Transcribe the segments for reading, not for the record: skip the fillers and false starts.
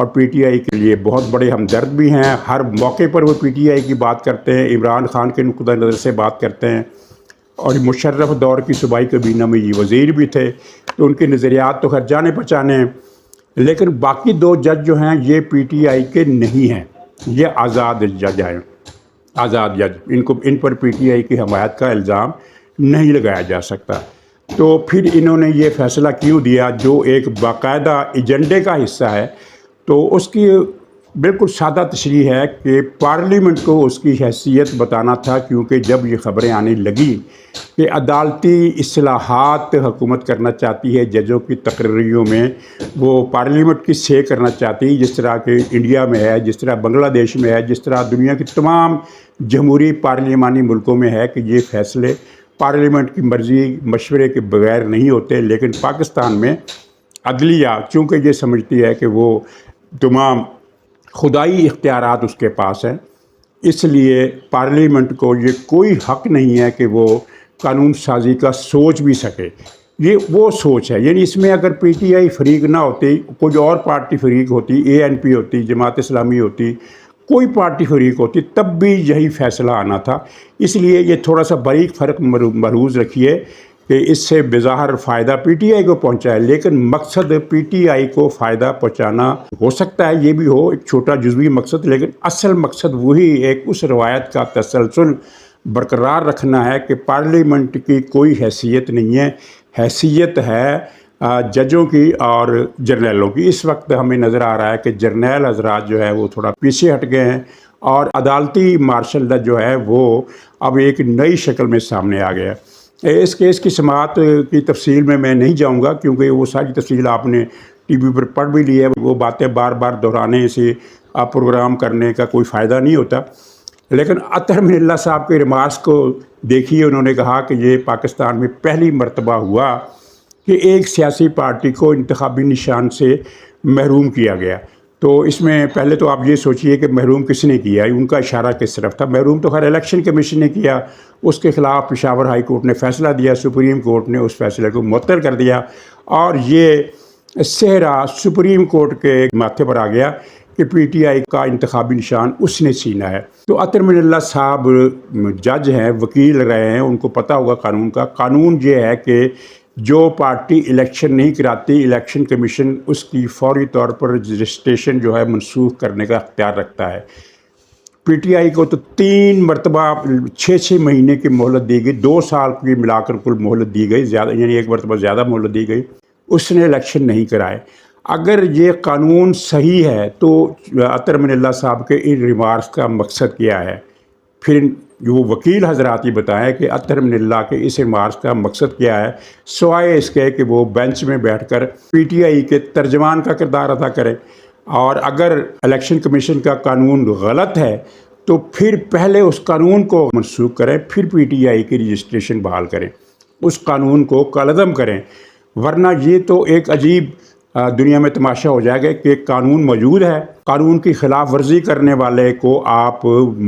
اور P T I کے لیے بہت بڑے ہمدرد بھی ہیں. ہر موقع پر وہ پی ٹی آئی کی بات کرتے ہیں, عمران خان کے نقطہ نظر سے بات کرتے ہیں, اور مشرف دور کی صوبائی کابینہ میں یہ وزیر بھی تھے, تو ان کے نظریات تو خیر جانے پہچانے ہیں. لیکن باقی دو جج جو ہیں یہ پی ٹی آئی کے نہیں ہیں, یہ آزاد جج ہیں, آزاد جج. ان پر پی ٹی آئی کی حمایت کا الزام نہیں لگایا جا سکتا. تو پھر انہوں نے یہ فیصلہ کیوں دیا جو ایک باقاعدہ ایجنڈے کا حصہ ہے؟ تو اس کی بالکل سادہ تشریح ہے کہ پارلیمنٹ کو اس کی حیثیت بتانا تھا, کیونکہ جب یہ خبریں آنے لگیں کہ عدالتی اصلاحات حکومت کرنا چاہتی ہے, ججوں کی تقرریوں میں وہ پارلیمنٹ کی سے کرنا چاہتی ہے, جس طرح کہ انڈیا میں ہے, جس طرح بنگلہ دیش میں ہے, جس طرح دنیا کی تمام جمہوری پارلیمانی ملکوں میں ہے کہ یہ فیصلے پارلیمنٹ کی مرضی مشورے کے بغیر نہیں ہوتے. لیکن پاکستان میں عدلیہ چونکہ یہ سمجھتی ہے کہ وہ تمام خدائی اختیارات اس کے پاس ہیں, اس لیے پارلیمنٹ کو یہ کوئی حق نہیں ہے کہ وہ قانون سازی کا سوچ بھی سکے. یہ وہ سوچ ہے, یعنی اس میں اگر پی ٹی آئی فریق نہ ہوتی, کوئی اور پارٹی فریق ہوتی, اے این پی ہوتی, جماعت اسلامی ہوتی, کوئی پارٹی فریق ہوتی, تب بھی یہی فیصلہ آنا تھا. اس لیے یہ تھوڑا سا باریک فرق ملحوظ رکھیے کہ اس سے بظاہر فائدہ پی ٹی آئی کو پہنچا ہے, لیکن مقصد پی ٹی آئی کو فائدہ پہنچانا ہو سکتا ہے یہ بھی ہو, ایک چھوٹا جزوی مقصد, لیکن اصل مقصد وہی ایک اس روایت کا تسلسل برقرار رکھنا ہے کہ پارلیمنٹ کی کوئی حیثیت نہیں ہے, حیثیت ہے ججوں کی اور جرنیلوں کی. اس وقت ہمیں نظر آ رہا ہے کہ جرنیل حضرات جو ہے وہ تھوڑا پیچھے ہٹ گئے ہیں, اور عدالتی مارشل لا جو ہے وہ اب ایک نئی شکل میں سامنے آ گیا. اس کیس کی سماعت کی تفصیل میں نہیں جاؤں گا, کیونکہ وہ ساری تفصیل آپ نے ٹی وی پر پڑھ بھی لی ہے. وہ باتیں بار بار دہرانے سے پروگرام کرنے کا کوئی فائدہ نہیں ہوتا. لیکن اطہر من اللہ صاحب کے ریمارکس کو دیکھیے. انہوں نے کہا کہ یہ پاکستان میں پہلی مرتبہ ہوا کہ ایک سیاسی پارٹی کو انتخابی نشان سے محروم کیا گیا. تو اس میں پہلے تو آپ یہ سوچئے کہ محروم کس نے کیا, ان کا اشارہ کس طرف تھا. محروم تو خیر الیکشن کمیشن نے کیا, اس کے خلاف پشاور ہائی کورٹ نے فیصلہ دیا, سپریم کورٹ نے اس فیصلے کو معطل کر دیا, اور یہ صحرا سپریم کورٹ کے ماتھے پر آ گیا کہ پی ٹی آئی کا انتخابی نشان اس نے چھینا ہے. تو اطہر من اللہ صاحب جج ہیں, وکیل رہے ہیں, ان کو پتہ ہوگا قانون کا. قانون یہ ہے کہ جو پارٹی الیکشن نہیں کراتی, الیکشن کمیشن اس کی فوری طور پر رجسٹریشن جو ہے منسوخ کرنے کا اختیار رکھتا ہے. پی ٹی آئی کو تو 3 مرتبہ 6 مہینے کی مہلت دی گئی, 2 سال کی ملا کر کل مہلت دی گئی, زیادہ یعنی 1 مرتبہ زیادہ مہلت دی گئی. اس نے الیکشن نہیں کرائے. اگر یہ قانون صحیح ہے تو اطہر من اللہ صاحب کے ان ریمارکس کا مقصد کیا ہے؟ پھر وہ وکیل حضرات یہ بتائیں کہ اطہر من اللہ کے اس ریمارکس کا مقصد کیا ہے, سوائے اس کے کہ وہ بینچ میں بیٹھ کر پی ٹی آئی کے ترجمان کا کردار ادا کرے. اور اگر الیکشن کمیشن کا قانون غلط ہے تو پھر پہلے اس قانون کو منسوخ کریں, پھر پی ٹی آئی کی رجسٹریشن بحال کریں, اس قانون کو کالعدم کریں. ورنہ یہ تو ایک عجیب دنیا میں تماشا ہو جائے گا کہ قانون موجود ہے, قانون کی خلاف ورزی کرنے والے کو آپ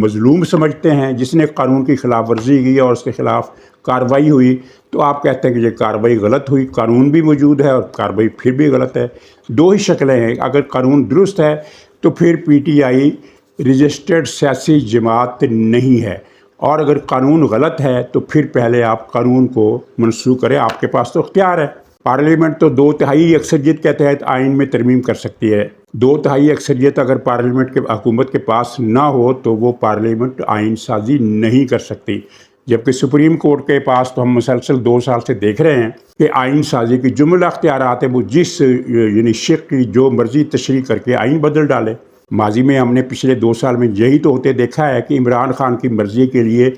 مظلوم سمجھتے ہیں. جس نے قانون کی خلاف ورزی کی اور اس کے خلاف کارروائی ہوئی تو آپ کہتے ہیں کہ یہ کارروائی غلط ہوئی. قانون بھی موجود ہے اور کارروائی پھر بھی غلط ہے. 2 ہی شکلیں ہیں. اگر قانون درست ہے تو پھر پی ٹی آئی رجسٹرڈ سیاسی جماعت نہیں ہے, اور اگر قانون غلط ہے تو پھر پہلے آپ قانون کو منسوخ کریں. آپ کے پاس تو اختیار ہے. پارلیمنٹ تو 2/3 اکثریت کے تحت آئین میں ترمیم کر سکتی ہے. 2/3 اکثریت اگر پارلیمنٹ کے حکومت کے پاس نہ ہو تو وہ پارلیمنٹ آئین سازی نہیں کر سکتی. جبکہ سپریم کورٹ کے پاس تو ہم مسلسل 2 سال سے دیکھ رہے ہیں کہ آئین سازی کی جملہ اختیارات ہیں, وہ جس یعنی شق کی جو مرضی تشریح کر کے آئین بدل ڈالے. ماضی میں ہم نے پچھلے 2 سال میں یہی تو ہوتے دیکھا ہے کہ عمران خان کی مرضی کے لیے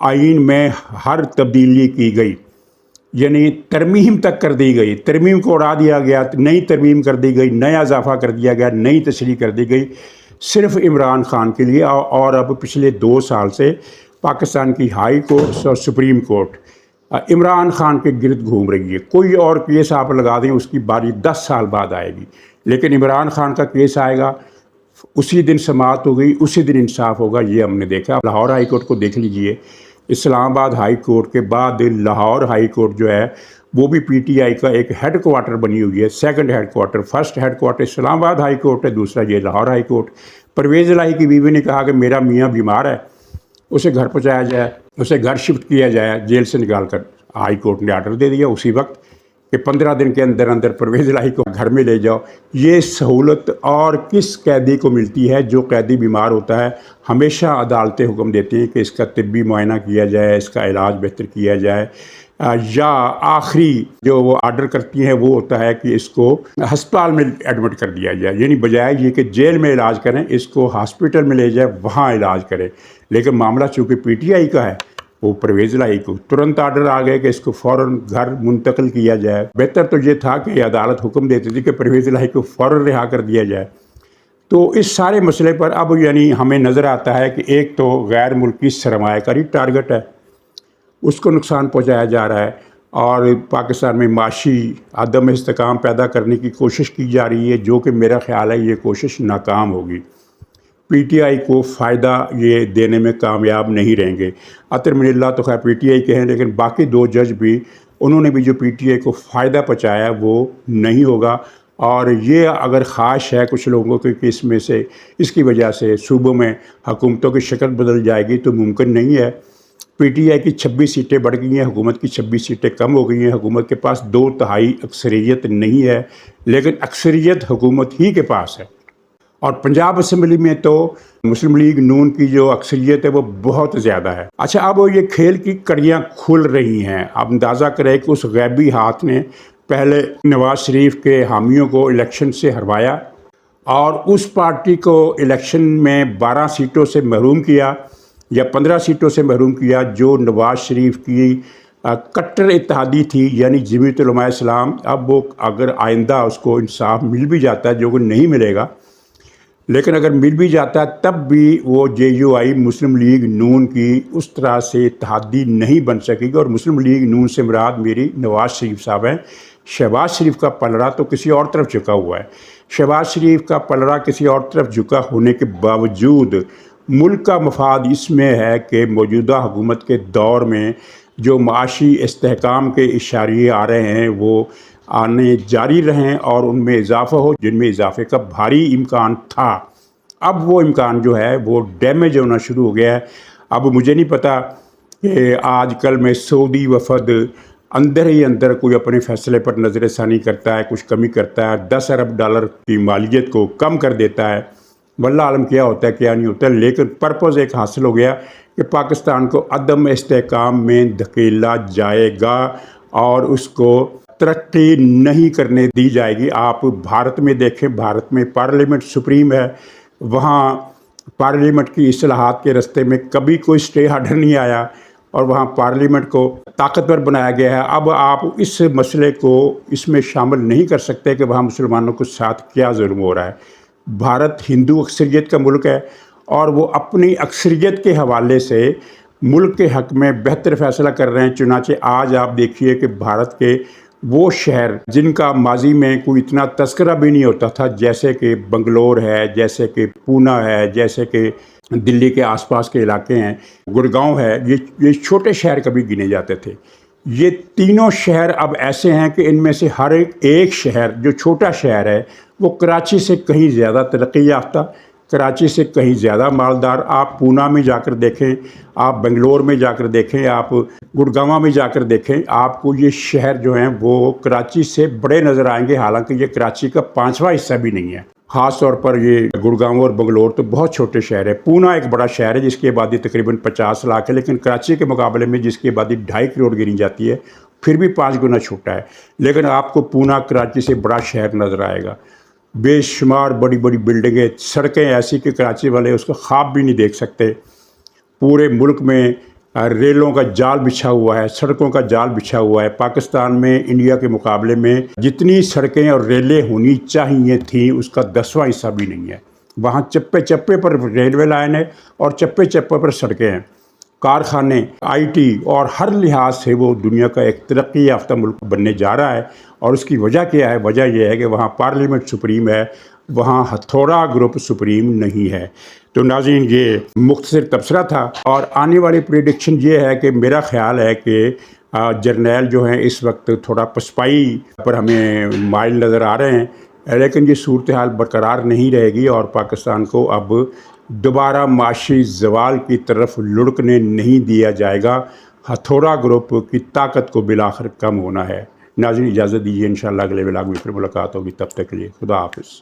آئین میں ہر تبدیلی کی گئی, یعنی ترمیم تک کر دی گئی. ترمیم کو اڑا دیا گیا, نئی ترمیم کر دی گئی, نیا اضافہ کر دیا گیا, نئی تشریح کر دی گئی صرف عمران خان کے لیے. اور اب پچھلے 2 سال سے پاکستان کی ہائی کورٹ اور سپریم کورٹ عمران خان کے گرد گھوم رہی ہے. کوئی اور کیس آپ لگا دیں اس کی باری 10 سال بعد آئے گی, لیکن عمران خان کا کیس آئے گا, اسی دن سماعت ہو گئی, اسی دن انصاف ہوگا. یہ ہم نے دیکھا. لاہور ہائی کورٹ کو دیکھ لیجئے, اسلام آباد ہائی کورٹ کے بعد لاہور ہائی کورٹ جو ہے وہ بھی پی ٹی آئی کا ایک ہیڈ کوارٹر بنی ہوئی ہے، second head quarter. First head quarter Islamabad high court ہے، دوسرا یہ لاہور ہائی کورٹ۔ پرویز الہی کی بیوی نے کہا کہ میرا میاں بیمار ہے، اسے گھر پہنچایا جائے، اسے گھر شفٹ کیا جائے، جیل سے نکال کر۔ ہائی کورٹ نے آرڈر دے دیا اسی وقت کہ 15 دن کے اندر اندر پرویز الہی کو گھر میں لے جاؤ۔ یہ سہولت اور کس قیدی کو ملتی ہے؟ جو قیدی بیمار ہوتا ہے، ہمیشہ عدالتیں حکم دیتی ہیں کہ اس کا طبی معائنہ کیا جائے، اس کا علاج بہتر کیا جائے، یا آخری جو وہ آرڈر کرتی ہیں وہ ہوتا ہے کہ اس کو ہسپتال میں ایڈمٹ کر دیا جائے، یعنی بجائے یہ کہ جیل میں علاج کریں، اس کو ہاسپٹل میں لے جائے، وہاں علاج کریں۔ لیکن معاملہ چونکہ پی ٹی آئی کا ہے، وہ پرویز الہی کو ترنت آرڈر آ گئے کہ اس کو فوراً گھر منتقل کیا جائے۔ بہتر تو یہ تھا کہ عدالت حکم دیتی تھی کہ پرویز الہی کو فوراً رہا کر دیا جائے۔ تو اس سارے مسئلے پر اب یعنی ہمیں نظر آتا ہے کہ ایک تو غیر ملکی سرمایہ کاری ٹارگٹ ہے، اس کو نقصان پہنچایا جا رہا ہے، اور پاکستان میں معاشی عدم استحکام پیدا کرنے کی کوشش کی جا رہی ہے، جو کہ میرا خیال ہے یہ کوشش ناکام ہوگی۔ پی ٹی آئی کو فائدہ یہ دینے میں کامیاب نہیں رہیں گے۔ عطر من اللہ تو خیر پی ٹی آئی کے ہیں، لیکن باقی 2 جج بھی، انہوں نے بھی جو پی ٹی آئی کو فائدہ پہنچایا وہ نہیں ہوگا۔ اور یہ اگر خواہش ہے کچھ لوگوں کی کہ اس میں سے اس کی وجہ سے صوبوں میں حکومتوں کی شکل بدل جائے گی، تو ممکن نہیں ہے۔ پی ٹی آئی کی 26 سیٹیں بڑھ گئی ہیں، حکومت کی 26 سیٹیں کم ہو گئی ہیں، حکومت کے پاس 2/3 اکثریت نہیں ہے، لیکن اکثریت حکومت ہی کے پاس ہے۔ اور پنجاب اسمبلی میں تو مسلم لیگ نون کی جو اکثریت ہے وہ بہت زیادہ ہے۔ اچھا، اب یہ کھیل کی کڑیاں کھل رہی ہیں۔ اب اندازہ کریں کہ اس غیبی ہاتھ نے پہلے نواز شریف کے حامیوں کو الیکشن سے ہروایا، اور اس پارٹی کو الیکشن میں 12 سیٹوں سے محروم کیا یا 15 سیٹوں سے محروم کیا، جو نواز شریف کی کٹر اتحادی تھی، یعنی جمعیت علماء اسلام۔ اب وہ اگر آئندہ اس کو انصاف مل بھی جاتا ہے، جو کہ نہیں ملے گا، لیکن اگر مل بھی جاتا ہے تب بھی وہ جے یو آئی مسلم لیگ نون کی اس طرح سے اتحادی نہیں بن سکے گی۔ اور مسلم لیگ نون سے مراد میری نواز شریف صاحب ہیں۔ شہباز شریف کا پلڑا تو کسی اور طرف جھکا ہوا ہے۔ شہباز شریف کا پلڑا کسی اور طرف جھکا ہونے کے باوجود ملک کا مفاد اس میں ہے کہ موجودہ حکومت کے دور میں جو معاشی استحکام کے اشاریے آ رہے ہیں وہ آنے جاری رہیں، اور ان میں اضافہ ہو جن میں اضافے کا بھاری امکان تھا۔ اب وہ امکان جو ہے وہ ڈیمیج ہونا شروع ہو گیا ہے۔ اب مجھے نہیں پتا کہ آج کل میں سعودی وفد اندر ہی اندر کوئی اپنے فیصلے پر نظر ثانی کرتا ہے، کچھ کمی کرتا ہے، $10 ارب کی مالیت کو کم کر دیتا ہے، واللہ عالم کیا ہوتا ہے کیا نہیں ہوتا ہے۔ لیکن پرپز ایک حاصل ہو گیا کہ پاکستان کو عدم استحکام میں دھکیلا جائے گا، اور اس کو ترقی نہیں کرنے دی جائے گی۔ آپ بھارت میں دیکھیں، بھارت میں پارلیمنٹ سپریم ہے، وہاں پارلیمنٹ کی اصلاحات کے راستے میں کبھی کوئی اسٹے آرڈر نہیں آیا، اور وہاں پارلیمنٹ کو طاقتور بنایا گیا ہے۔ اب آپ اس مسئلے کو اس میں شامل نہیں کر سکتے کہ وہاں مسلمانوں کے ساتھ کیا ظلم ہو رہا ہے۔ بھارت ہندو اکثریت کا ملک ہے، اور وہ اپنی اکثریت کے حوالے سے ملک کے حق میں بہتر فیصلہ کر رہے ہیں۔ چنانچہ آج آپ دیکھیے کہ بھارت کے وہ شہر جن کا ماضی میں کوئی اتنا تذکرہ بھی نہیں ہوتا تھا، جیسے کہ بنگلور ہے، جیسے کہ پونا ہے، جیسے کہ دلی کے آس پاس کے علاقے ہیں، گڑگاؤں ہے، یہ چھوٹے شہر کبھی گنے جاتے تھے۔ یہ تینوں شہر اب ایسے ہیں کہ ان میں سے ہر ایک شہر جو چھوٹا شہر ہے وہ کراچی سے کہیں زیادہ ترقی یافتہ، کراچی سے کہیں زیادہ مالدار۔ آپ پونا میں جا کر دیکھیں، آپ بنگلور میں جا کر دیکھیں، آپ گڑگاؤں میں جا کر دیکھیں، آپ کو یہ شہر جو ہیں وہ کراچی سے بڑے نظر آئیں گے، حالانکہ یہ کراچی کا 5واں حصہ بھی نہیں ہے۔ خاص طور پر یہ گڑگاؤں اور بنگلور تو بہت چھوٹے شہر ہے۔ پونا ایک بڑا شہر ہے جس کی آبادی تقریباً 50 لاکھ ہے، لیکن کراچی کے مقابلے میں جس کی آبادی 2.5 کروڑ گنی جاتی ہے پھر بھی 5 گنا چھوٹا ہے۔ لیکن آپ کو پونا کراچی سے بڑا شہر نظر آئے گا، بے شمار بڑی بڑی بلڈنگیں، سڑکیں ایسی کہ کراچی والے اس کا خواب بھی نہیں دیکھ سکتے۔ پورے ملک میں ریلوں کا جال بچھا ہوا ہے، سڑکوں کا جال بچھا ہوا ہے۔ پاکستان میں انڈیا کے مقابلے میں جتنی سڑکیں اور ریلیں ہونی چاہیے تھیں اس کا 10واں حصہ بھی نہیں ہے۔ وہاں چپے چپے پر ریلوے لائن ہے اور چپے چپے پر سڑکیں ہیں، کارخانے، آئی ٹی، اور ہر لحاظ سے وہ دنیا کا ایک ترقی یافتہ ملک بننے جا رہا ہے۔ اور اس کی وجہ کیا ہے؟ وجہ یہ ہے کہ وہاں پارلیمنٹ سپریم ہے، وہاں ہتھوڑا گروپ سپریم نہیں ہے۔ تو ناظرین، یہ مختصر تبصرہ تھا، اور آنے والی پریڈکشن یہ ہے کہ میرا خیال ہے کہ جرنیل جو ہیں اس وقت تھوڑا پسپائی پر ہمیں مائل نظر آ رہے ہیں، لیکن یہ صورتحال برقرار نہیں رہے گی اور پاکستان کو اب دوبارہ معاشی زوال کی طرف لڑکنے نہیں دیا جائے گا۔ ہتھوڑا گروپ کی طاقت کو بالآخر کم ہونا ہے۔ ناظرین اجازت دیجیے، انشاءاللہ اگلے ولاگ میں پھر ملاقات ہوگی، تب تک کے لیے خدا حافظ۔